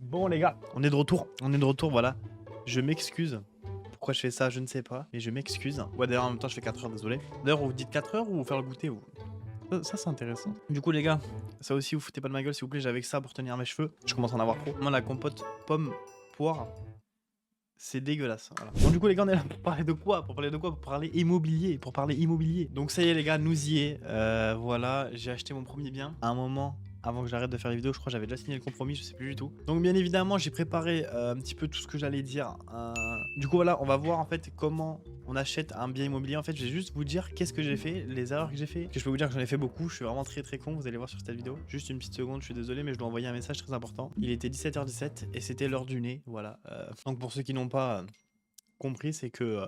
Bon les gars, on est de retour, voilà. Je m'excuse. Pourquoi je fais ça, je ne sais pas, mais je m'excuse. Ouais, d'ailleurs, en même temps, je fais 4 heures, désolé. D'ailleurs, vous dites 4 heures ou vous faire le goûter ou... Ça c'est intéressant. Du coup, les gars, ça aussi, vous foutez pas de ma gueule, s'il vous plaît. J'ai avec ça pour tenir mes cheveux. Je commence à en avoir trop. Moi, la compote pomme poire, c'est dégueulasse. Voilà. Bon, du coup, les gars, on est là pour parler de quoi? Pour parler de quoi? Pour parler immobilier. Pour parler immobilier. Donc, ça y est, les gars, nous y est. Voilà, j'ai acheté mon premier bien. À un moment, avant que j'arrête de faire les vidéos, je crois que j'avais déjà signé le compromis, je sais plus du tout. Donc, bien évidemment, j'ai préparé un petit peu tout ce que j'allais dire. Du coup, voilà, on va voir en fait comment on achète un bien immobilier. En fait, je vais juste vous dire qu'est-ce que j'ai fait, les erreurs que j'ai fait. Que je peux vous dire que j'en ai fait beaucoup. Je suis vraiment très con. Vous allez voir sur cette vidéo. Juste une petite seconde, je suis désolé, mais je dois envoyer un message très important. Il était 17h17 et c'était l'heure du nez. Voilà. Donc, pour ceux qui n'ont pas compris, c'est que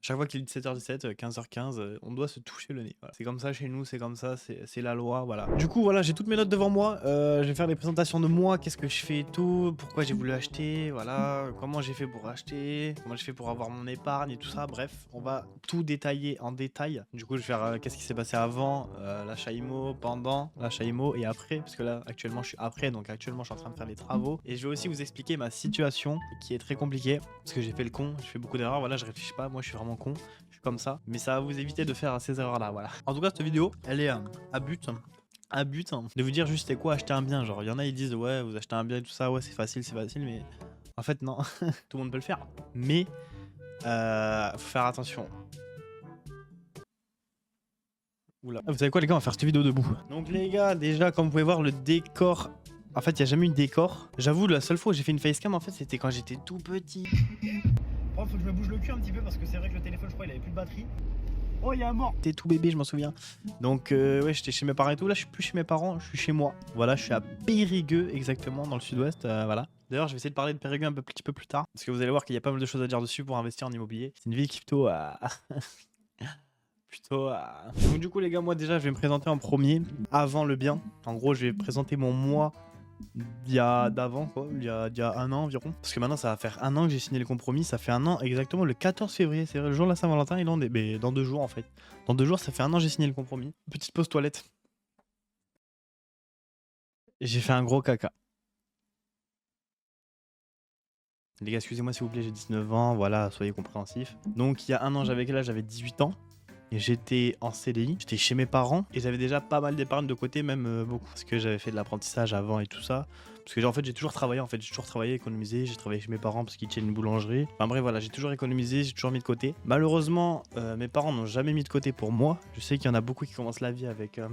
chaque fois qu'il est 17h17, 15h15, on doit se toucher le nez. Voilà. C'est comme ça chez nous, c'est comme ça, c'est la loi, voilà. Du coup, voilà, j'ai toutes mes notes devant moi. Je vais faire des présentations de moi, qu'est-ce que je fais et tout, pourquoi j'ai voulu acheter, voilà, comment j'ai fait pour acheter, comment j'ai fait pour avoir mon épargne et tout ça. Bref, on va tout détailler en détail. Du coup, je vais faire qu'est-ce qui s'est passé avant, l'achat IMO, pendant l'achat IMO et après, parce que là, actuellement, je suis après, donc actuellement, je suis en train de faire les travaux. Et je vais aussi vous expliquer ma situation qui est très compliquée, parce que j'ai fait le con, je fais beaucoup d'erreurs, voilà, je réfléchis pas, moi je suis vraiment con, je suis comme ça, mais ça va vous éviter de faire ces erreurs là, voilà. En tout cas, cette vidéo elle est à but de vous dire juste c'est quoi acheter un bien. Genre il y en a ils disent ouais vous achetez un bien et tout ça, ouais c'est facile, mais en fait non. Tout le monde peut le faire, mais faut faire attention. Oula. Vous savez quoi les gars, on va faire cette vidéo debout. Donc les gars, déjà comme vous pouvez voir le décor, en fait il n'y a jamais eu de décor. J'avoue la seule fois où j'ai fait une facecam en fait c'était quand j'étais tout petit. Oh, faut que je me bouge le cul un petit peu parce que c'est vrai que le téléphone, je crois, il avait plus de batterie. Oh, il y a un mort. T'es tout bébé, je m'en souviens. Donc, ouais, j'étais chez mes parents et tout. Là, je suis plus chez mes parents, je suis chez moi. Voilà, je suis à Périgueux, exactement, dans le sud-ouest. Voilà. D'ailleurs, je vais essayer de parler de Périgueux un petit peu plus tard. Parce que vous allez voir qu'il y a pas mal de choses à dire dessus pour investir en immobilier. C'est une ville qui est plutôt à. Donc, du coup, les gars, moi, déjà, je vais me présenter en premier, avant le bien. En gros, je vais présenter mon moi d'avant quoi, il y a un an environ. Parce que maintenant ça va faire un an que j'ai signé le compromis, ça fait un an exactement le 14 février, c'est vrai, le jour de la Saint-Valentin, et mais dans 2 jours en fait. Dans 2 jours ça fait un an que j'ai signé le compromis. Petite pause toilette. J'ai fait un gros caca. Les gars, excusez-moi s'il vous plaît, j'ai 19 ans, voilà, soyez compréhensifs. Donc il y a un an, j'avais quel âge? J'avais 18 ans. Et j'étais en CDI, j'étais chez mes parents et j'avais déjà pas mal d'épargne de côté, même beaucoup. Parce que j'avais fait de l'apprentissage avant et tout ça. Parce que en fait j'ai toujours travaillé, économisé, j'ai travaillé chez mes parents parce qu'ils tiennent une boulangerie. Enfin bref voilà, j'ai toujours économisé, j'ai toujours mis de côté. Malheureusement, mes parents n'ont jamais mis de côté pour moi. Je sais qu'il y en a beaucoup qui commencent la vie avec un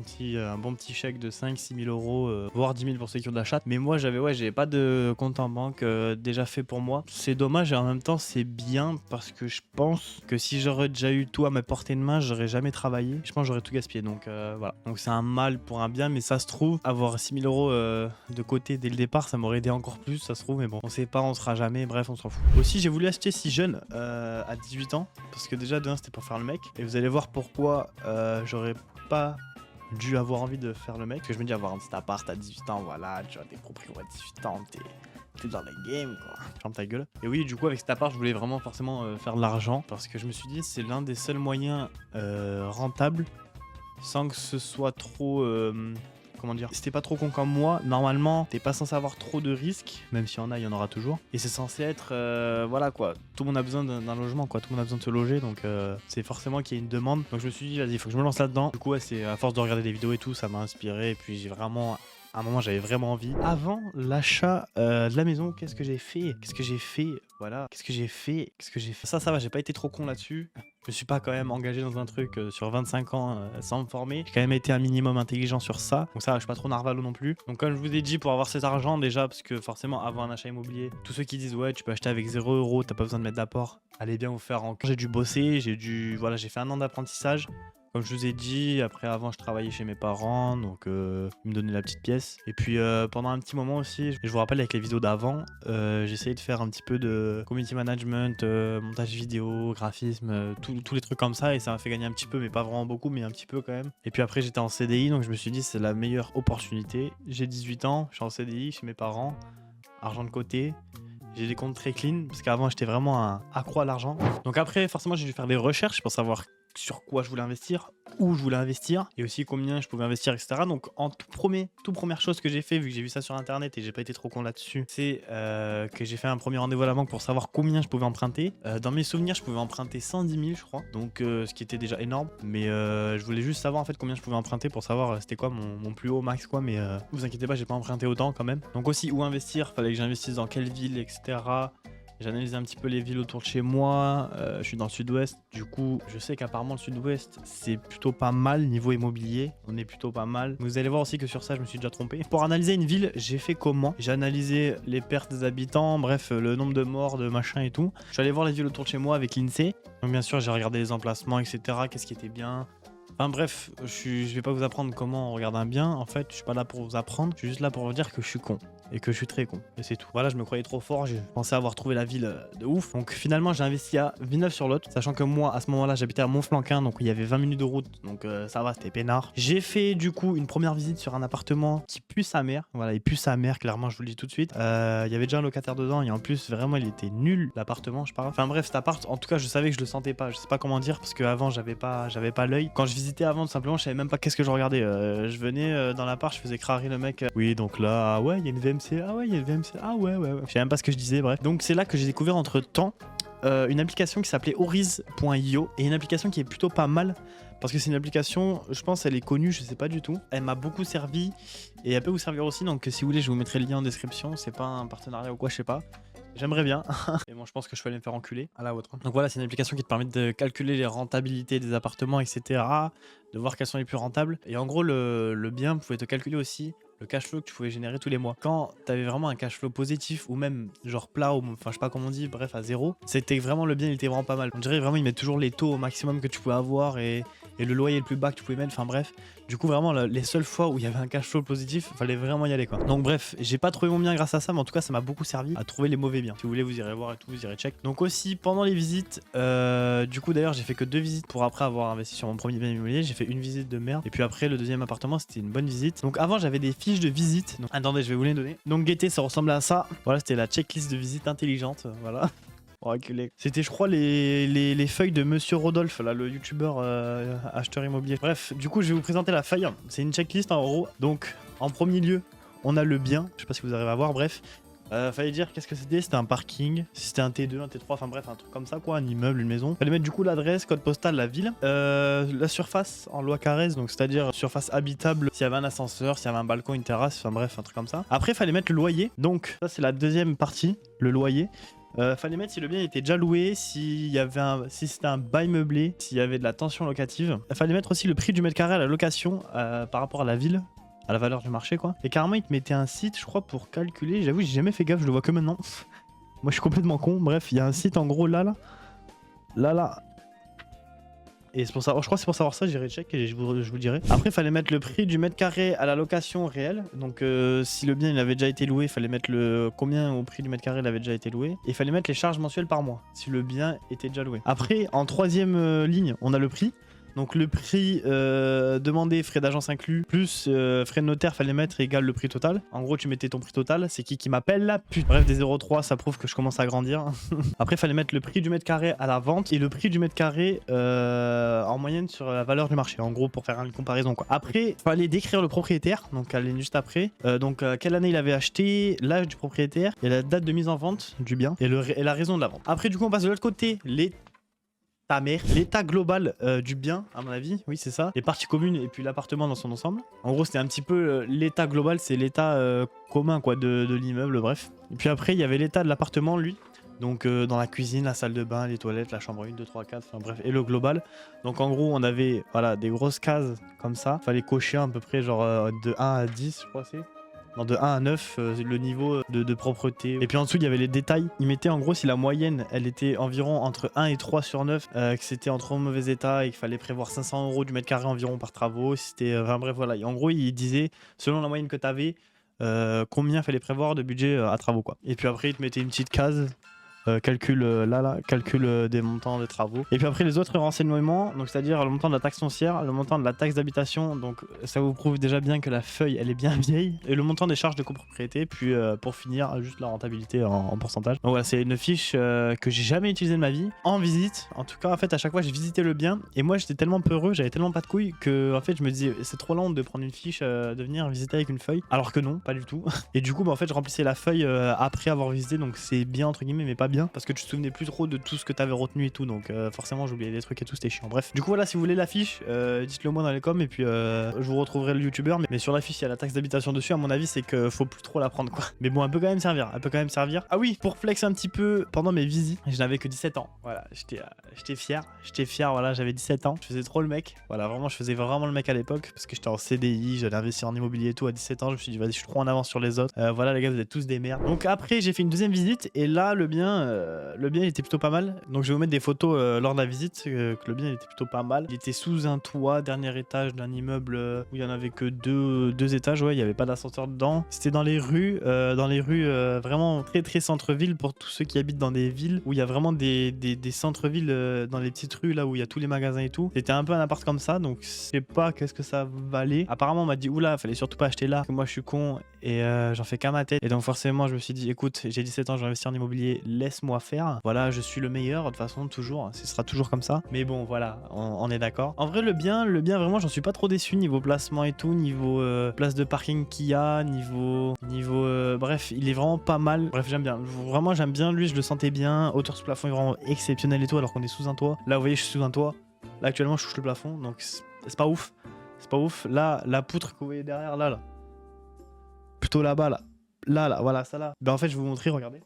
bon petit chèque de 5-6 000 euros, voire 10 000 pour ceux qui ont de la chatte. Mais moi j'avais pas de compte en banque déjà fait pour moi. C'est dommage et en même temps c'est bien parce que je pense que si j'aurais déjà eu tout à ma portée de main, j'aurais jamais travaillé. Je pense que j'aurais tout gaspillé. Donc voilà. Donc c'est un mal pour un bien, mais ça se trouve, avoir 6 000 euros de côté dès le départ, ça m'aurait aidé encore plus, ça se trouve, mais bon, on sait pas, on sera jamais, bref, on s'en fout. Aussi, j'ai voulu acheter si jeune, à 18 ans, parce que déjà, de 1, c'était pour faire le mec, et vous allez voir pourquoi j'aurais pas dû avoir envie de faire le mec, parce que je me dis avoir un petit appart à 18 ans, voilà, tu vois, t'es proprio à 18 ans, t'es dans le game, quoi. Ferme ta gueule. Et oui, du coup, avec cet appart, je voulais vraiment forcément faire de l'argent, parce que je me suis dit, c'est l'un des seuls moyens rentables, sans que ce soit trop... comment dire, si t'es pas trop con comme moi, normalement, t'es pas censé avoir trop de risques, même s'il y en a, il y en aura toujours. Et c'est censé être, voilà quoi, tout le monde a besoin d'un logement, quoi, tout le monde a besoin de se loger, donc c'est forcément qu'il y a une demande. Donc je me suis dit, vas-y, il faut que je me lance là-dedans. Du coup, ouais, c'est à force de regarder des vidéos et tout, ça m'a inspiré, et puis j'ai vraiment... À un moment, j'avais vraiment envie. Avant l'achat de la maison, qu'est-ce que j'ai fait? Voilà. Qu'est-ce que j'ai fait? Ça va, j'ai pas été trop con là-dessus. Je me suis pas quand même engagé dans un truc sur 25 ans sans me former. J'ai quand même été un minimum intelligent sur ça. Donc ça, je suis pas trop narvalo non plus. Donc comme je vous ai dit, pour avoir cet argent déjà, parce que forcément, avant un achat immobilier, tous ceux qui disent ouais, tu peux acheter avec 0 euros, t'as pas besoin de mettre d'apport, allez bien vous faire en... J'ai dû bosser, voilà, j'ai fait un an d'apprentissage. Comme je vous ai dit, après avant je travaillais chez mes parents, donc ils me donnaient la petite pièce. Et puis pendant un petit moment aussi, je vous rappelle avec les vidéos d'avant, j'essayais de faire un petit peu de community management, montage vidéo, graphisme, tous les trucs comme ça, et ça m'a fait gagner un petit peu, mais pas vraiment beaucoup, mais un petit peu quand même. Et puis après j'étais en CDI, donc je me suis dit c'est la meilleure opportunité. J'ai 18 ans, je suis en CDI chez mes parents, argent de côté. J'ai des comptes très clean, parce qu'avant j'étais vraiment un accro à l'argent. Donc après, forcément, j'ai dû faire des recherches pour savoir sur quoi je voulais investir, où je voulais investir et aussi combien je pouvais investir, etc. Donc en tout première chose que j'ai fait, vu que j'ai vu ça sur internet et j'ai pas été trop con là-dessus, c'est que j'ai fait un premier rendez-vous à la banque pour savoir combien je pouvais emprunter. Dans mes souvenirs, je pouvais emprunter 110 000 je crois, donc ce qui était déjà énorme, mais je voulais juste savoir en fait combien je pouvais emprunter pour savoir c'était quoi mon plus haut max quoi, mais vous inquiétez pas, j'ai pas emprunté autant quand même. Donc aussi où investir, fallait que j'investisse dans quelle ville, etc. J'ai analysé un petit peu les villes autour de chez moi, je suis dans le sud-ouest, du coup je sais qu'apparemment le sud-ouest c'est plutôt pas mal niveau immobilier, on est plutôt pas mal. Vous allez voir aussi que sur ça je me suis déjà trompé. Pour analyser une ville, j'ai fait comment? J'ai analysé les pertes des habitants, bref le nombre de morts, de machin et tout. Je suis allé voir les villes autour de chez moi avec l'INSEE, donc bien sûr j'ai regardé les emplacements, etc. Qu'est-ce qui était bien. Enfin bref, je vais pas vous apprendre comment on regarde un bien, en fait je suis pas là pour vous apprendre, je suis juste là pour vous dire que je suis con. Et que je suis très con, et c'est tout. Voilà, je me croyais trop fort, j'ai pensé avoir trouvé la ville de ouf. Donc finalement j'ai investi à Villeneuve-sur-Lot, sachant que moi à ce moment là j'habitais à Montflanquin, donc il y avait 20 minutes de route, donc ça va, c'était peinard. J'ai fait du coup une première visite sur un appartement qui pue sa mère, voilà, il pue sa mère, clairement je vous le dis tout de suite. Il y avait déjà un locataire dedans et en plus vraiment il était nul l'appartement, je parle. Enfin bref, cet appart, en tout cas je savais que je le sentais pas, je sais pas comment dire, parce qu'avant j'avais pas l'œil. Quand je visitais avant tout simplement, je savais même pas qu'est-ce que je regardais. Je venais dans l'appart, je faisais crari le mec. Oui donc là, ah ouais, il y a une VMC, ah ouais, il y a une VMC, ah ouais. Je sais même pas ce que je disais, bref. Donc c'est là que j'ai découvert entre temps une application qui s'appelait Horiz.io et une application qui est plutôt pas mal. Parce que c'est une application, je pense elle est connue, je sais pas du tout. Elle m'a beaucoup servi et elle peut vous servir aussi. Donc si vous voulez, je vous mettrai le lien en description. C'est pas un partenariat ou quoi, je sais pas. J'aimerais bien. Et bon, je pense que je vais aller me faire enculer à la vôtre. Donc voilà, c'est une application qui te permet de calculer les rentabilités des appartements, etc. De voir quels sont les plus rentables. Et en gros, le bien pouvait te calculer aussi le cash flow que tu pouvais générer tous les mois. Quand tu avais vraiment un cash flow positif ou même genre plat, ou enfin je sais pas comment on dit, bref à zéro, c'était vraiment le bien, il était vraiment pas mal. On dirait vraiment ils mettent toujours les taux au maximum que tu pouvais avoir et le loyer le plus bas que tu pouvais mettre, enfin bref. Du coup vraiment les seules fois où il y avait un cash flow positif, fallait vraiment y aller quoi. Donc bref, j'ai pas trouvé mon bien grâce à ça, mais en tout cas ça m'a beaucoup servi à trouver les mauvais biens. Si vous voulez vous irez voir et tout, vous irez check. Donc aussi pendant les visites, du coup d'ailleurs j'ai fait que 2 visites pour après avoir investi sur mon premier bien immobilier. J'ai fait une visite de merde et puis après le deuxième appartement c'était une bonne visite. Donc avant j'avais des fiches de visite. Donc, attendez, je vais vous les donner. Donc gaieté, ça ressemblait à ça. Voilà, c'était la checklist de visite intelligente. Voilà. C'était je crois les feuilles de Monsieur Rodolphe, là, le youtubeur acheteur immobilier. Bref, du coup je vais vous présenter la feuille. C'est une checklist en gros. Donc en premier lieu, on a le bien. Je sais pas si vous arrivez à voir, bref. Fallait dire qu'est-ce que c'était, c'était un parking, si c'était un T2, un T3, enfin bref, un truc comme ça quoi, un immeuble, une maison. Fallait mettre du coup l'adresse, code postal, la ville, la surface en loi Carrez, donc c'est-à-dire surface habitable, s'il y avait un ascenseur, s'il y avait un balcon, une terrasse, enfin bref, un truc comme ça. Après, fallait mettre le loyer, donc ça c'est la deuxième partie, le loyer. Fallait mettre si le bien était déjà loué, si c'était un bail meublé, s'il y avait de la tension locative. Fallait mettre aussi le prix du mètre carré à la location par rapport à la ville, à la valeur du marché quoi. Et carrément il te mettait un site je crois pour calculer, j'avoue j'ai jamais fait gaffe, je le vois que maintenant. Moi je suis complètement con, bref il y a un site en gros là. Et c'est pour ça, je crois que c'est pour savoir ça, j'irai check et je vous dirai. Après il fallait mettre le prix du mètre carré à la location réelle. Donc si le bien il avait déjà été loué, il fallait mettre combien au prix du mètre carré il avait déjà été loué. Et il fallait mettre les charges mensuelles par mois, si le bien était déjà loué. Après en troisième ligne, on a le prix. Donc le prix demandé, frais d'agence inclus, plus frais de notaire, fallait mettre égal le prix total. En gros, tu mettais ton prix total. C'est qui m'appelle là? Putain. Bref, des 0,3, ça prouve que je commence à grandir. Après, fallait mettre le prix du mètre carré à la vente et le prix du mètre carré en moyenne sur la valeur du marché. En gros, pour faire une comparaison quoi. Après, fallait décrire le propriétaire. Donc, elle est juste après. Quelle année il avait acheté, l'âge du propriétaire et la date de mise en vente du bien et la raison de la vente. Après, du coup, on passe de l'autre côté. L'état global du bien, à mon avis, oui c'est ça, les parties communes et puis l'appartement dans son ensemble. En gros c'était un petit peu l'état global, c'est l'état commun quoi de l'immeuble, bref. Et puis après il y avait l'état de l'appartement lui, donc dans la cuisine, la salle de bain, les toilettes, la chambre 1, 2, 3, 4, enfin bref, et le global. Donc en gros on avait voilà des grosses cases comme ça, fallait cocher à peu près genre de 1 à 10 je crois c'est. Non, de 1 à 9, le niveau de propreté. Et puis en dessous, il y avait les détails. Il mettait en gros si la moyenne, elle était environ entre 1 et 3 sur 9, que c'était en trop mauvais état et qu'il fallait prévoir 500 € du mètre carré environ par travaux. C'était, enfin bref, voilà. Et en gros, il disait, selon la moyenne que tu avais, combien fallait prévoir de budget à travaux, quoi. Et puis après, il te mettait une petite case calcul calcul des montants des travaux. Et puis après les autres renseignements, donc c'est-à-dire le montant de la taxe foncière, le montant de la taxe d'habitation, donc ça vous prouve déjà bien que la feuille elle est bien vieille, et le montant des charges de copropriété, puis pour finir juste la rentabilité en pourcentage. Donc voilà, c'est une fiche que j'ai jamais utilisée de ma vie en visite. En tout cas en fait à chaque fois j'ai visité le bien, et moi j'étais tellement peureux, j'avais tellement pas de couilles que en fait je me disais c'est trop lent de prendre une fiche, de venir visiter avec une feuille, alors que non, pas du tout. Et du coup bah en fait je remplissais la feuille après avoir visité, donc c'est bien entre guillemets mais pas bien, parce que tu te souvenais plus trop de tout ce que t'avais retenu et tout, donc forcément j'oubliais des trucs et tout, c'était chiant. Bref, du coup voilà, si vous voulez la fiche, dites-le moi dans les coms, et puis je vous retrouverai le youtubeur, mais sur la fiche il y a la taxe d'habitation dessus, à mon avis c'est que faut plus trop la prendre quoi. Mais bon, elle peut quand même servir, Ah oui, pour flex un petit peu, pendant mes visites, je n'avais que 17 ans, voilà, j'étais fier, voilà, j'avais 17 ans, je faisais trop le mec, voilà, vraiment je faisais vraiment le mec à l'époque, parce que j'étais en CDI, j'allais investir en immobilier et tout à 17 ans, je me suis dit vas-y je suis trop en avance sur les autres, voilà les gars vous êtes tous des merdes. Donc après j'ai fait une deuxième visite, et là le bien il était plutôt pas mal, donc je vais vous mettre des photos lors de la visite, que le bien il était plutôt pas mal. Il était sous un toit, dernier étage d'un immeuble où il y en avait que deux étages, ouais, il y avait pas d'ascenseur dedans. C'était dans les rues, vraiment très très centre-ville, pour tous ceux qui habitent dans des villes où il y a vraiment des centres-villes, dans les petites rues là où il y a tous les magasins et tout. C'était un peu un appart comme ça, donc je sais pas qu'est-ce que ça valait. Apparemment on m'a dit oula, fallait surtout pas acheter là, que moi je suis con et j'en fais qu'à ma tête. Et donc forcément je me suis dit écoute, j'ai 17 ans, je vais investir en immobilier, laisse-moi faire. Voilà, je suis le meilleur de toute façon, toujours, ce sera toujours comme ça. Mais bon voilà, on est d'accord. En vrai le bien vraiment j'en suis pas trop déçu niveau placement et tout, niveau place de parking qu'il y a, niveau bref, il est vraiment pas mal. Bref, j'aime bien, vraiment j'aime bien lui, je le sentais bien. Hauteur sous plafond est vraiment exceptionnelle et tout, alors qu'on est sous un toit. Là vous voyez je suis sous un toit, là actuellement je touche le plafond, donc c'est pas ouf. C'est pas ouf. Là la poutre que vous voyez derrière, là plutôt là-bas, là, voilà, ça là. Ben en fait je vais vous montrer, regardez.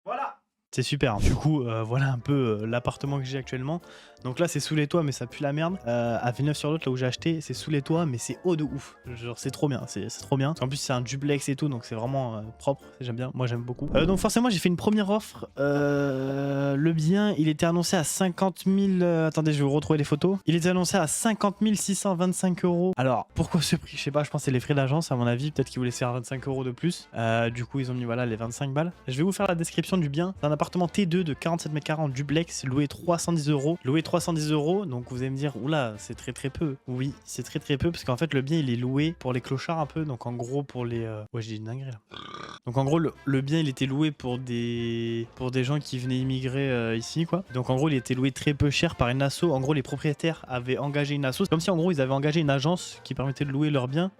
Voilà, c'est super. Du coup, voilà un peu l'appartement que j'ai actuellement. Donc là, c'est sous les toits, mais ça pue la merde. À Villeneuve-sur-Lot, là où j'ai acheté, c'est sous les toits, mais c'est haut de ouf. Genre, c'est trop bien, c'est trop bien. En plus, c'est un duplex et tout, donc c'est vraiment propre. J'aime bien, moi j'aime beaucoup. Donc forcément, j'ai fait une première offre. Le bien, il était annoncé à 50 000... attendez, je vais vous retrouver les photos. Il était annoncé à 50 625 €. Alors, pourquoi ce prix? Je sais pas, je pense que c'est les frais d'agence, à mon avis. Peut-être qu'ils voulaient faire 25 € de plus. Du coup, ils ont mis voilà les 25 balles. Je vais vous faire la description du bien. C'est un appartement T2 de 47 mètres carrés en duplex, loué 310 €. Loué 310 €, donc vous allez me dire, oula, c'est très très peu. Oui, c'est très très peu, parce qu'en fait, le bien, il est loué pour les clochards un peu, donc en gros, pour les... Ouais, j'ai dit une dinguerie, là. Donc en gros, le bien, il était loué pour des gens qui venaient immigrer ici, quoi. Donc en gros, il était loué très peu cher par une asso. En gros, les propriétaires avaient engagé une asso. C'est comme si, en gros, ils avaient engagé une agence qui permettait de louer leur bien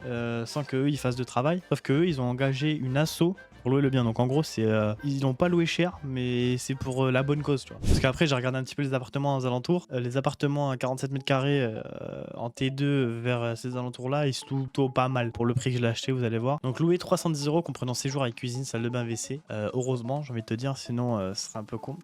sans qu'eux, ils fassent de travail. Sauf qu'eux, ils ont engagé une asso pour louer le bien. Donc en gros, c'est ils l'ont pas loué cher, mais c'est pour la bonne cause, tu vois. Parce qu'après, j'ai regardé un petit peu les appartements aux alentours. Les appartements à 47 mètres carrés en T2 vers ces alentours-là, ils sont plutôt pas mal pour le prix que je l'ai acheté, vous allez voir. Donc loué 310 €, comprenant séjour avec cuisine, salle de bain, WC. Heureusement, j'ai envie de te dire, sinon ce serait un peu con.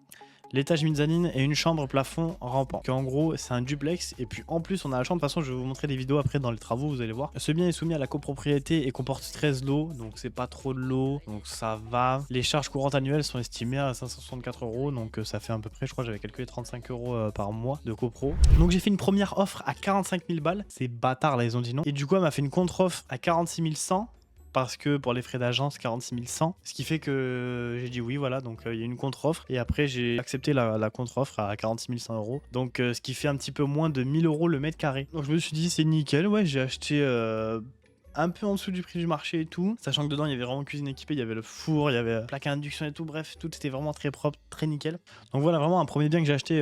L'étage mezzanine et une chambre plafond rampant. En gros, c'est un duplex. Et puis en plus, on a la chambre. De toute façon, je vais vous montrer des vidéos après dans les travaux, vous allez voir. Ce bien est soumis à la copropriété et comporte 13 lots. Donc c'est pas trop de lots. Donc ça va. Les charges courantes annuelles sont estimées à 564 €. Donc ça fait à peu près, je crois, j'avais calculé 35 € par mois de copro. Donc j'ai fait une première offre à 45 000 balles. C'est bâtard là, ils ont dit non. Et du coup, elle m'a fait une contre-offre à 46 100. Parce que pour les frais d'agence, 46 100. Ce qui fait que j'ai dit oui, voilà. Donc il y a une contre-offre. Et après, j'ai accepté la contre-offre à 46 100 €. Donc ce qui fait un petit peu moins de 1000 € le mètre carré. Donc je me suis dit, c'est nickel. Ouais, j'ai acheté un peu en dessous du prix du marché et tout. Sachant que dedans, il y avait vraiment cuisine équipée. Il y avait le four, il y avait plaque à induction et tout. Bref, tout était vraiment très propre, très nickel. Donc voilà, vraiment un premier bien que j'ai acheté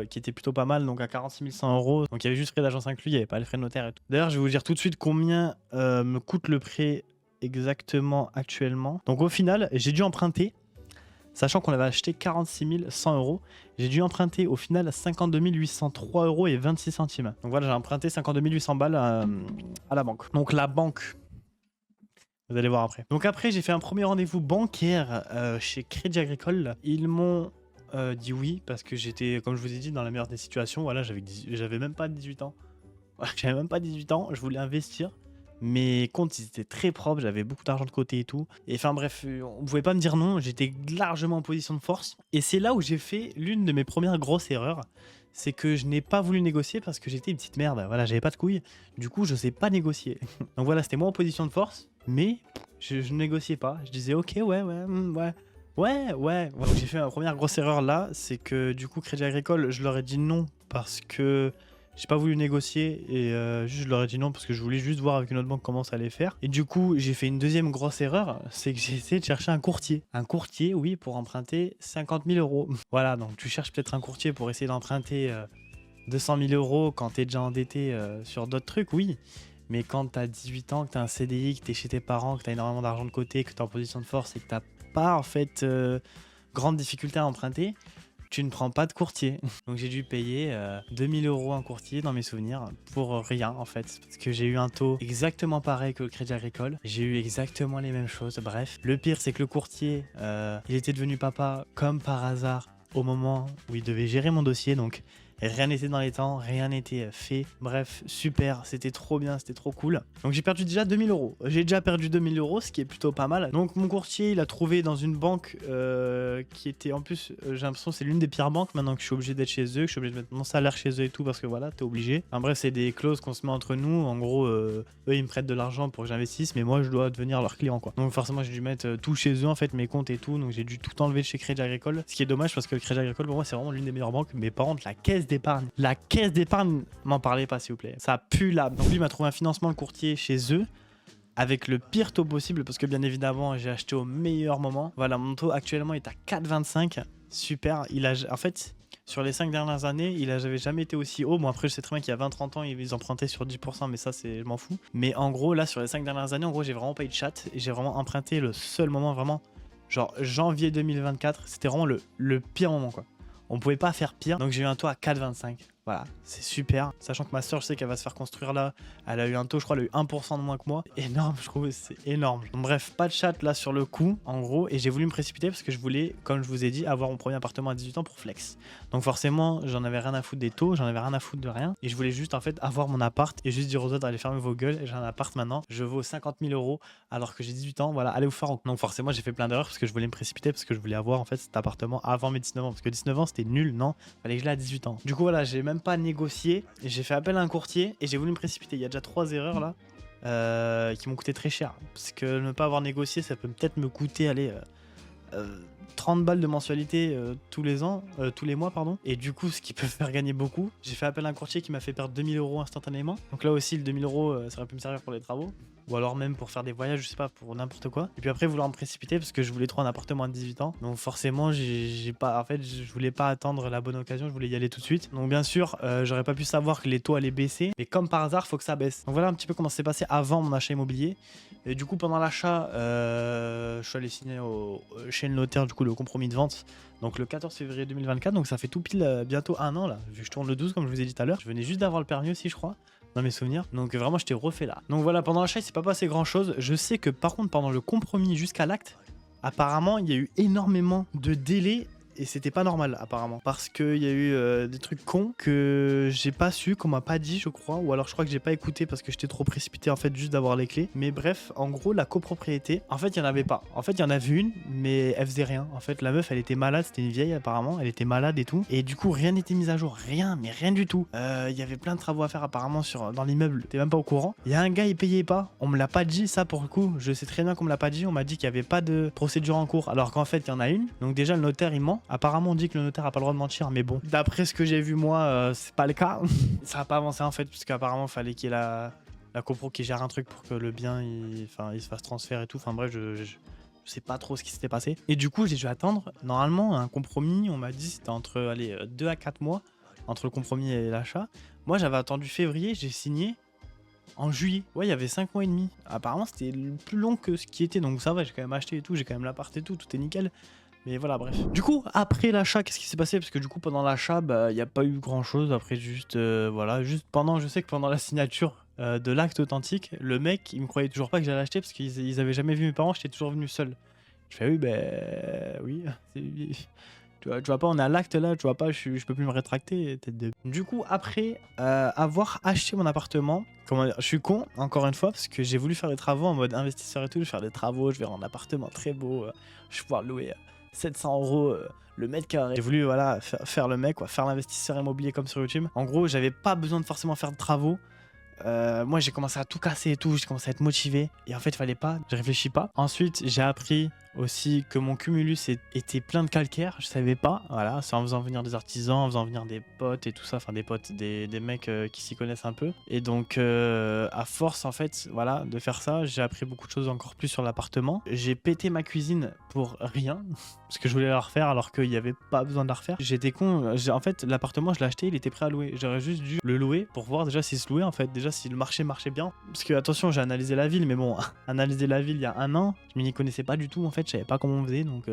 qui était plutôt pas mal. Donc à 46 100 €. Donc il y avait juste frais d'agence inclus. Il n'y avait pas les frais de notaire et tout. D'ailleurs, je vais vous dire tout de suite combien me coûte le prêt exactement actuellement. Donc au final, j'ai dû emprunter, sachant qu'on avait acheté 46 100 €, j'ai dû emprunter au final 52 803 € et 26 centimes. Donc voilà, j'ai emprunté 52 800 balles à la banque. Donc la banque, vous allez voir après. Donc après, j'ai fait un premier rendez-vous bancaire chez Crédit Agricole. Ils m'ont dit oui, parce que j'étais, comme je vous ai dit, dans la meilleure des situations. Voilà, j'avais même pas 18 ans. J'avais même pas 18 ans, je voulais investir. Mes comptes, ils étaient très propres, j'avais beaucoup d'argent de côté et tout. Et enfin bref, on pouvait pas me dire non, j'étais largement en position de force. Et c'est là où j'ai fait l'une de mes premières grosses erreurs. C'est que je n'ai pas voulu négocier parce que j'étais une petite merde. Voilà, j'avais pas de couilles. Du coup, je sais pas négocier. Donc voilà, c'était moi en position de force. Mais je négociais pas. Je disais ok, ouais. Ouais. Donc j'ai fait ma première grosse erreur là, c'est que du coup Crédit Agricole, je leur ai dit non parce que j'ai pas voulu négocier et juste je leur ai dit non parce que je voulais juste voir avec une autre banque comment ça allait faire. Et du coup, j'ai fait une deuxième grosse erreur, c'est que j'ai essayé de chercher un courtier. Un courtier, oui, pour emprunter 50 000 euros. Voilà, donc tu cherches peut-être un courtier pour essayer d'emprunter 200 000 euros quand t'es déjà endetté sur d'autres trucs, oui. Mais quand t'as 18 ans, que t'as un CDI, que t'es chez tes parents, que t'as énormément d'argent de côté, que t'es en position de force et que t'as pas en fait grande difficulté à emprunter, tu ne prends pas de courtier. Donc j'ai dû payer 2000 euros un courtier dans mes souvenirs pour rien en fait. Parce que j'ai eu un taux exactement pareil que le Crédit Agricole. J'ai eu exactement les mêmes choses. Bref, le pire c'est que le courtier, il était devenu papa comme par hasard au moment où il devait gérer mon dossier. Donc rien n'était dans les temps, rien n'était fait. Bref, super, c'était trop bien, c'était trop cool. Donc j'ai perdu déjà 2000 euros. J'ai déjà perdu 2000 euros, ce qui est plutôt pas mal. Donc mon courtier, il a trouvé dans une banque qui était en plus, j'ai l'impression que c'est l'une des pires banques maintenant que je suis obligé d'être chez eux, que je suis obligé de mettre mon salaire chez eux et tout parce que voilà, t'es obligé. En bref, c'est des clauses qu'on se met entre nous. En gros, eux, ils me prêtent de l'argent pour que j'investisse, mais moi, je dois devenir leur client quoi. Donc forcément, j'ai dû mettre tout chez eux en fait, mes comptes et tout. Donc j'ai dû tout enlever de chez Crédit Agricole. Ce qui est dommage parce que le Crédit Agricole, pour moi, c'est vraiment l'une des meilleures banques. Mais par contre, la caisse d'épargne. La caisse d'épargne, m'en parlez pas s'il vous plaît. Ça pue l'âme. Donc lui il m'a trouvé un financement de courtier chez eux avec le pire taux possible parce que bien évidemment j'ai acheté au meilleur moment. Voilà, mon taux actuellement est à 4,25. Super. En fait, sur les 5 dernières années, il n'avait jamais été aussi haut. Bon après je sais très bien qu'il y a 20-30 ans ils empruntaient sur 10%, mais ça c'est, je m'en fous. Mais en gros là sur les 5 dernières années, en gros j'ai vraiment pas eu de chat et j'ai vraiment emprunté le seul moment vraiment, genre janvier 2024, c'était vraiment le pire moment quoi. On pouvait pas faire pire, donc j'ai eu un taux à 4,25. Voilà, c'est super. Sachant que ma soeur, je sais qu'elle va se faire construire là. Elle a eu un taux, je crois, elle a eu 1% de moins que moi. Énorme, je trouve, c'est énorme. Donc, bref, pas de chat là sur le coup, en gros. Et j'ai voulu me précipiter parce que je voulais, comme je vous ai dit, avoir mon premier appartement à 18 ans pour flex. Donc forcément, j'en avais rien à foutre des taux, j'en avais rien à foutre de rien. Et je voulais juste en fait avoir mon appart et juste dire aux autres d'aller fermer vos gueules. J'ai un appart maintenant, je vaux 50 000 euros alors que j'ai 18 ans. Voilà, allez vous faire. Donc forcément, j'ai fait plein d'erreurs parce que je voulais me précipiter parce que je voulais avoir en fait cet appartement avant mes 19 ans. Parce que 19 ans, c'était nul, non? Fallait que je l'ai à 18 ans. Du coup, voilà, j'ai même pas négocié. J'ai fait appel à un courtier et j'ai voulu me précipiter. Il y a déjà 3 erreurs là qui m'ont coûté très cher. Parce que ne pas avoir négocié, ça peut peut-être me coûter, allez, 30 balles de mensualité tous les mois, pardon. Et du coup, ce qui peut faire gagner beaucoup. J'ai fait appel à un courtier qui m'a fait perdre 2000 euros instantanément. Donc là aussi, le 2000 euros, ça aurait pu me servir pour les travaux. Ou alors même pour faire des voyages, je sais pas, pour n'importe quoi. Et puis après, vouloir me précipiter parce que je voulais trop un appartement à 18 ans. Donc forcément, j'ai pas, en fait, je voulais pas attendre la bonne occasion, je voulais y aller tout de suite. Donc bien sûr, j'aurais pas pu savoir que les taux allaient baisser. Mais comme par hasard, faut que ça baisse. Donc voilà un petit peu comment ça s'est passé avant mon achat immobilier. Et du coup, pendant l'achat, je suis allé signer chez le notaire, du coup, le compromis de vente. Donc le 14 février 2024, donc ça fait tout pile bientôt un an là, vu que je tourne le 12 comme je vous ai dit tout à l'heure. Je venais juste d'avoir le permis aussi, je crois, dans mes souvenirs. Donc vraiment, je t'ai refait là. Donc voilà, pendant l'achat, il s'est pas passé grand chose. Je sais que par contre, pendant le compromis jusqu'à l'acte, apparemment, il y a eu énormément de délais. Et c'était pas normal apparemment parce qu'il y a eu des trucs cons que j'ai pas su, qu'on m'a pas dit je crois, ou alors je crois que j'ai pas écouté parce que j'étais trop précipité en fait juste d'avoir les clés. Mais bref, en gros la copropriété, en fait il y en avait pas. En fait il y en avait une mais elle faisait rien. En fait la meuf elle était malade, c'était une vieille apparemment, elle était malade et tout. Et du coup rien n'était mis à jour, rien, mais rien du tout. Il y avait plein de travaux à faire apparemment dans l'immeuble, t'es même pas au courant. Il y a un gars il payait pas, on me l'a pas dit ça pour le coup, je sais très bien qu'on me l'a pas dit, on m'a dit qu'il y avait pas de procédure en cours alors qu'en fait il y en a une. Donc déjà le notaire il ment. Apparemment, on dit que le notaire a pas le droit de mentir, mais bon, d'après ce que j'ai vu moi, c'est pas le cas. Ça a pas avancé en fait, parce qu'apparemment, il fallait qu'il y ait la copro qui gère un truc pour que le bien il se fasse transférer et tout. Enfin bref, je sais pas trop ce qui s'était passé. Et du coup, j'ai dû attendre. Normalement, un compromis, on m'a dit c'était entre 2 à 4 mois entre le compromis et l'achat. Moi, j'avais attendu février, j'ai signé en juillet. Ouais, il y avait 5 mois et demi. Apparemment, c'était plus long que ce qui était, donc ça va, j'ai quand même acheté et tout, j'ai quand même l'appart et tout est nickel. Mais voilà, bref. Du coup, après l'achat, qu'est-ce qui s'est passé? Parce que du coup, pendant l'achat, bah, il n'y a pas eu grand-chose. Après, juste, voilà, juste pendant, je sais que pendant la signature de l'acte authentique, le mec, il me croyait toujours pas que j'allais acheter parce qu'ils avaient jamais vu mes parents, j'étais toujours venu seul. Je fais oui, ben oui. Tu vois pas, on est à l'acte là, tu vois pas, je peux plus me rétracter, tête de... Du coup, après avoir acheté mon appartement, comment dire, je suis con, encore une fois, parce que j'ai voulu faire des travaux en mode investisseur et tout, je vais faire des travaux, je vais rendre un appartement très beau, je vais pouvoir louer 700 € le mètre carré. J'ai voulu voilà, faire le mec, quoi, faire l'investisseur immobilier comme sur YouTube. En gros, j'avais pas besoin de forcément faire de travaux. Moi j'ai commencé à tout casser et tout, j'ai commencé à être motivé et en fait il fallait pas, je réfléchis pas. Ensuite j'ai appris aussi que mon cumulus était plein de calcaire, je savais pas, voilà, c'est en faisant venir des artisans, en faisant venir des potes et tout ça, enfin des potes, des mecs qui s'y connaissent un peu. Et donc à force en fait, voilà, de faire ça, j'ai appris beaucoup de choses encore plus sur l'appartement. J'ai pété ma cuisine pour rien, parce que je voulais la refaire alors qu'il n'y avait pas besoin de la refaire. J'étais con, en fait l'appartement je l'ai acheté, il était prêt à louer, j'aurais juste dû le louer pour voir déjà s'il se louait en fait, déjà si le marché marchait bien. Parce que attention, j'ai analysé la ville, mais bon, analyser la ville il y a un an, je m'y connaissais pas du tout en fait, je savais pas comment on faisait, donc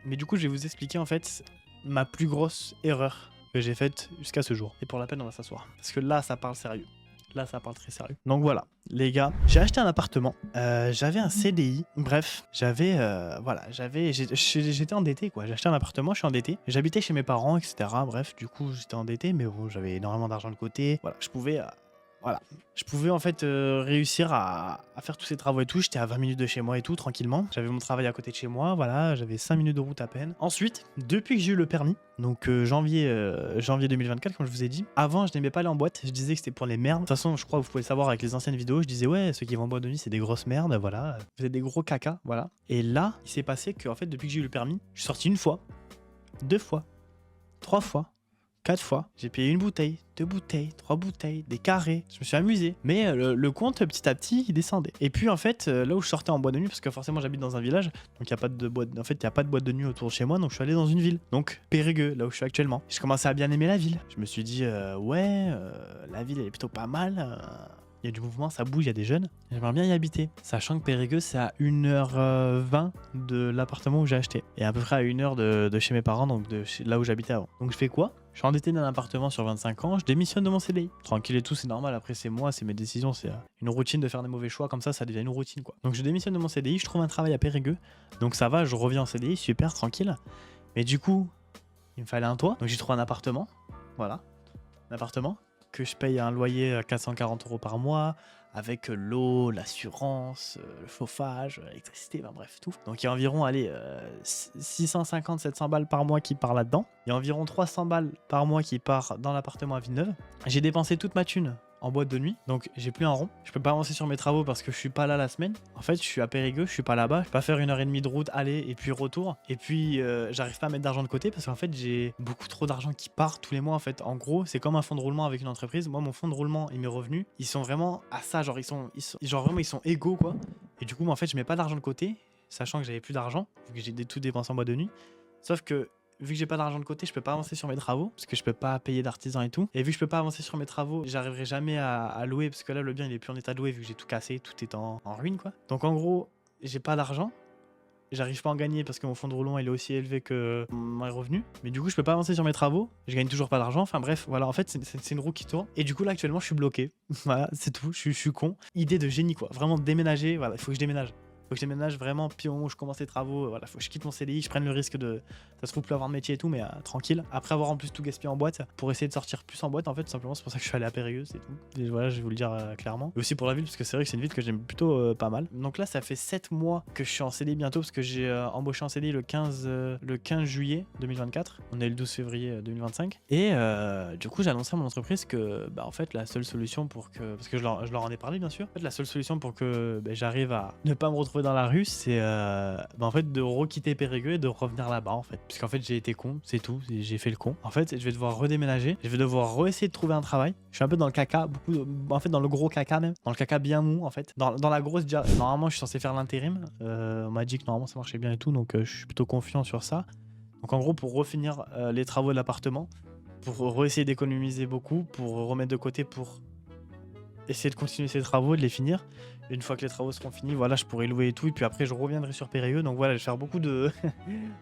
mais du coup je vais vous expliquer en fait ma plus grosse erreur que j'ai faite jusqu'à ce jour. Et pour la peine on va s'asseoir, parce que là ça parle sérieux. Là, ça parle très sérieux. Donc voilà, les gars, j'ai acheté un appartement. J'avais un CDI. Bref, j'étais endetté, quoi. J'ai acheté un appartement, je suis endetté. J'habitais chez mes parents, etc. Bref, du coup, j'étais endetté, mais bon, j'avais énormément d'argent de côté. Voilà, je pouvais en fait réussir à faire tous ces travaux et tout. J'étais à 20 minutes de chez moi et tout, tranquillement. J'avais mon travail à côté de chez moi, voilà, j'avais 5 minutes de route à peine. Ensuite, depuis que j'ai eu le permis, donc janvier 2024, comme je vous ai dit, avant je n'aimais pas aller en boîte, je disais que c'était pour les merdes. De toute façon, je crois que vous pouvez le savoir avec les anciennes vidéos, je disais ouais, ceux qui vont en boîte de nuit, c'est des grosses merdes, voilà, vous êtes des gros caca, voilà. Et là, il s'est passé que en fait, depuis que j'ai eu le permis, je suis sorti une fois, 2 fois, 3 fois. 4 fois, j'ai payé 1 bouteille, 2 bouteilles, 3 bouteilles, des carrés, je me suis amusé. Mais le compte, petit à petit, il descendait. Et puis en fait, là où je sortais en boîte de nuit, parce que forcément j'habite dans un village, donc il n'y a pas de boîte, en fait, il y a pas de boîte de nuit autour de chez moi, donc je suis allé dans une ville. Donc Périgueux, là où je suis actuellement. Je commençais à bien aimer la ville. Je me suis dit, la ville elle est plutôt pas mal. Il y a du mouvement, ça bouge, il y a des jeunes. J'aimerais bien y habiter. Sachant que Périgueux, c'est à 1h20 de l'appartement où j'ai acheté. Et à peu près à 1h de chez mes parents, donc là où j'habitais avant. Donc je fais quoi? Je suis endetté d'un appartement sur 25 ans, je démissionne de mon CDI. Tranquille et tout, c'est normal, après c'est moi, c'est mes décisions, c'est une routine de faire des mauvais choix, comme ça devient une routine quoi. Donc je démissionne de mon CDI, je trouve un travail à Périgueux. Donc ça va, je reviens en CDI, super, tranquille. Mais du coup, il me fallait un toit, donc j'ai trouvé un appartement. Voilà, un appartement que je paye un loyer à 440 € par mois, avec l'eau, l'assurance, le chauffage, l'électricité, ben bref, tout. Donc il y a environ, 650-700 balles par mois qui part là-dedans. Il y a environ 300 balles par mois qui part dans l'appartement à Villeneuve. J'ai dépensé toute ma thune en boîte de nuit, donc j'ai plus un rond. Je peux pas avancer sur mes travaux parce que je suis pas là la semaine. En fait, je suis à Périgueux, je suis pas là-bas. Je peux pas faire 1h30 de route aller et puis retour. Et puis j'arrive pas à mettre d'argent de côté parce qu'en fait j'ai beaucoup trop d'argent qui part tous les mois. En fait, en gros, c'est comme un fonds de roulement avec une entreprise. Moi, mon fonds de roulement et mes revenus, ils sont vraiment à ça. Genre ils sont égaux quoi. Et du coup, moi, en fait, je mets pas d'argent de côté, sachant que j'avais plus d'argent vu que j'ai tout dépensé en boîte de nuit. Sauf que vu que j'ai pas d'argent de côté, je peux pas avancer sur mes travaux parce que je peux pas payer d'artisans et tout. Et vu que je peux pas avancer sur mes travaux, j'arriverai jamais à louer parce que là le bien il est plus en état de louer vu que j'ai tout cassé, tout est en ruine quoi. Donc en gros, j'ai pas d'argent. J'arrive pas à en gagner parce que mon fonds de roulement il est aussi élevé que mes revenus. Mais du coup, je peux pas avancer sur mes travaux. Je gagne toujours pas d'argent. Enfin bref, voilà, en fait, c'est une roue qui tourne. Et du coup, là actuellement, je suis bloqué. Voilà, c'est tout. Je suis con. Idée de génie quoi. Vraiment déménager. Voilà, il faut que je déménage. Faut que je déménage vraiment, puis au moment où je commence les travaux, voilà, faut que je quitte mon CDI, je prenne le risque de, ça se trouve plus avoir de métier et tout, mais tranquille. Après avoir en plus tout gaspillé en boîte, pour essayer de sortir plus en boîte, en fait, tout simplement, c'est pour ça que je suis allé à Périgueux, c'est tout. Et voilà, je vais vous le dire clairement. Et aussi pour la ville, parce que c'est vrai que c'est une ville que j'aime plutôt pas mal. Donc là, ça fait 7 mois que je suis en CDI bientôt, parce que j'ai embauché en CDI le 15 juillet 2024. On est le 12 février 2025. Et du coup, j'ai annoncé à mon entreprise que, en fait, la seule solution pour que, parce que je leur en ai parlé, bien sûr, en fait, la seule solution pour que j'arrive à ne pas me retrouver dans la rue, c'est en fait de requitter Périgueux et de revenir là-bas en fait, puisqu'en fait j'ai été con, c'est tout, j'ai fait le con. En fait je vais devoir redéménager, je vais devoir réessayer de trouver un travail. Je suis un peu dans le caca, en fait dans le gros caca même, dans le caca bien mou en fait, dans la grosse normalement je suis censé faire l'intérim, on m'a dit que normalement ça marchait bien et tout, donc je suis plutôt confiant sur ça. Donc en gros pour refinir les travaux de l'appartement, pour réessayer d'économiser beaucoup, pour remettre de côté pour essayer de continuer ces travaux, de les finir. Une fois que les travaux seront finis, voilà, je pourrai louer et tout. Et puis après, je reviendrai sur Périgueux. Donc voilà, je vais faire beaucoup de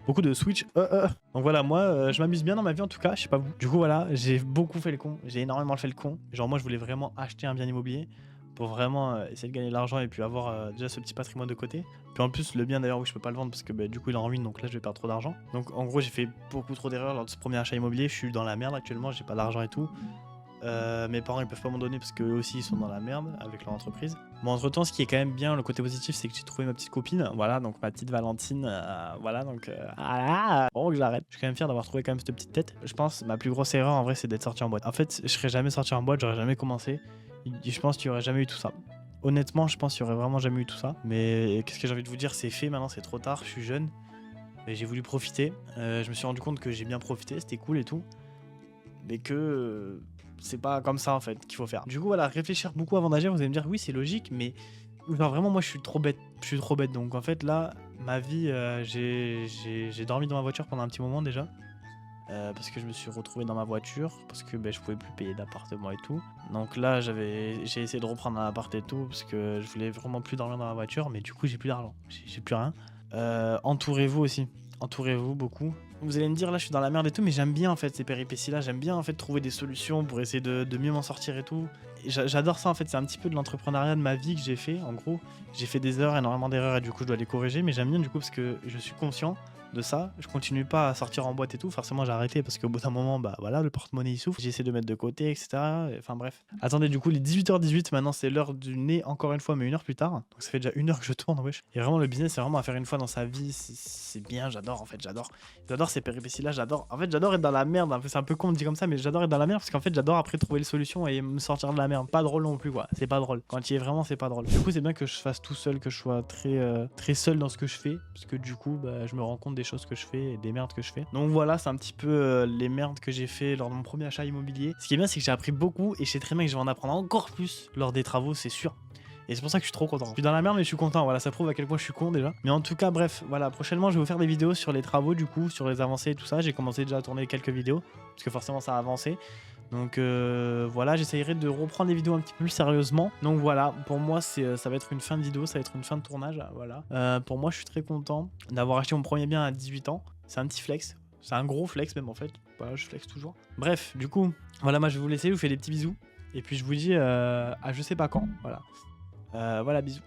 beaucoup de switch. Donc voilà, moi, je m'amuse bien dans ma vie en tout cas. Je sais pas vous. Du coup, voilà, j'ai beaucoup fait le con. J'ai énormément fait le con. Genre moi, je voulais vraiment acheter un bien immobilier pour vraiment essayer de gagner de l'argent et puis avoir déjà ce petit patrimoine de côté. Puis en plus, le bien d'ailleurs, oui, je peux pas le vendre parce que du coup, il est en ruine. Donc là, je vais perdre trop d'argent. Donc en gros, j'ai fait beaucoup trop d'erreurs lors de ce premier achat immobilier. Je suis dans la merde actuellement. J'ai pas d'argent et tout. Mes parents ils peuvent pas m'en donner parce qu'eux aussi ils sont dans la merde avec leur entreprise. Bon, entre temps, ce qui est quand même bien, le côté positif, c'est que j'ai trouvé ma petite copine, voilà, donc ma petite Valentine, voilà, donc bon, que j'arrête. Je suis quand même fier d'avoir trouvé quand même cette petite tête. Je pense ma plus grosse erreur en vrai, c'est d'être sorti en boîte. En fait, je serais jamais sorti en boîte, j'aurais jamais commencé. Je pense qu'il y aurait jamais eu tout ça. honnêtement, je pense qu'il y aurait vraiment jamais eu tout ça. Mais qu'est-ce que j'ai envie de vous dire, c'est fait maintenant, c'est trop tard, je suis jeune. Et j'ai voulu profiter. Je me suis rendu compte que j'ai bien profité, c'était cool et tout. Mais que c'est pas comme ça en fait qu'il faut faire. Du coup, voilà, réfléchir beaucoup avant d'agir, vous allez me dire, oui, c'est logique, mais genre, vraiment, moi je suis trop bête. Je suis trop bête. Donc en fait, là, ma vie, j'ai dormi dans ma voiture pendant un petit moment déjà. Parce que je me suis retrouvé dans ma voiture, parce que je pouvais plus payer d'appartement et tout. Donc là, j'ai essayé de reprendre un appart et tout, parce que je voulais vraiment plus dormir dans ma voiture, mais du coup, j'ai plus d'argent, j'ai plus rien. Entourez-vous aussi, entourez-vous beaucoup. Vous allez me dire, là, je suis dans la merde et tout, mais j'aime bien en fait ces péripéties-là, j'aime bien en fait trouver des solutions pour essayer de mieux m'en sortir et tout. Et j'adore ça en fait, c'est un petit peu de l'entrepreneuriat de ma vie que j'ai fait, en gros. J'ai fait des erreurs, énormément d'erreurs, et du coup, je dois les corriger, mais j'aime bien du coup, parce que je suis conscient de ça, je continue pas à sortir en boîte et tout, forcément j'ai arrêté parce qu'au bout d'un moment, bah voilà, le porte-monnaie il souffre, j'essaie de mettre de côté, etc. Enfin bref. Attendez, du coup, les 18h18, maintenant c'est l'heure du nez, encore une fois, mais 1 heure plus tard. Donc ça fait déjà 1 heure que je tourne, wesh. Et vraiment, le business, c'est vraiment à faire une fois dans sa vie, c'est bien, j'adore en fait, j'adore. J'adore ces péripéties-là, j'adore. En fait, j'adore être dans la merde, c'est un peu con de dire comme ça, mais j'adore être dans la merde parce qu'en fait, j'adore après trouver les solutions et me sortir de la merde. Pas drôle non plus, quoi, c'est pas drôle. Quand il est vraiment, c'est pas drôle. Du coup, c'est bien que je fasse tout seul, que je sois très seul dans ce que je fais, parce que du coup, bah, je me rends compte des choses que je fais et des merdes que je fais. Donc voilà, c'est un petit peu les merdes que j'ai fait lors de mon premier achat immobilier. Ce qui est bien, c'est que j'ai appris beaucoup et je sais très bien que je vais en apprendre encore plus lors des travaux, c'est sûr. Et c'est pour ça que je suis trop content. Je suis dans la merde, mais je suis content. Voilà, ça prouve à quel point je suis con déjà. Mais en tout cas, bref, voilà, prochainement, je vais vous faire des vidéos sur les travaux, du coup, sur les avancées et tout ça. J'ai commencé déjà à tourner quelques vidéos, parce que forcément, ça a avancé. Donc voilà, j'essayerai de reprendre les vidéos un petit peu plus sérieusement. Donc voilà, pour moi, ça va être une fin de vidéo, ça va être une fin de tournage. Voilà. Pour moi, je suis très content d'avoir acheté mon premier bien à 18 ans. C'est un petit flex. C'est un gros flex même en fait. Voilà, je flex toujours. Bref, du coup, voilà, moi je vais vous laisser, je vous fais des petits bisous. Et puis je vous dis à je sais pas quand. Voilà. Voilà, bisous.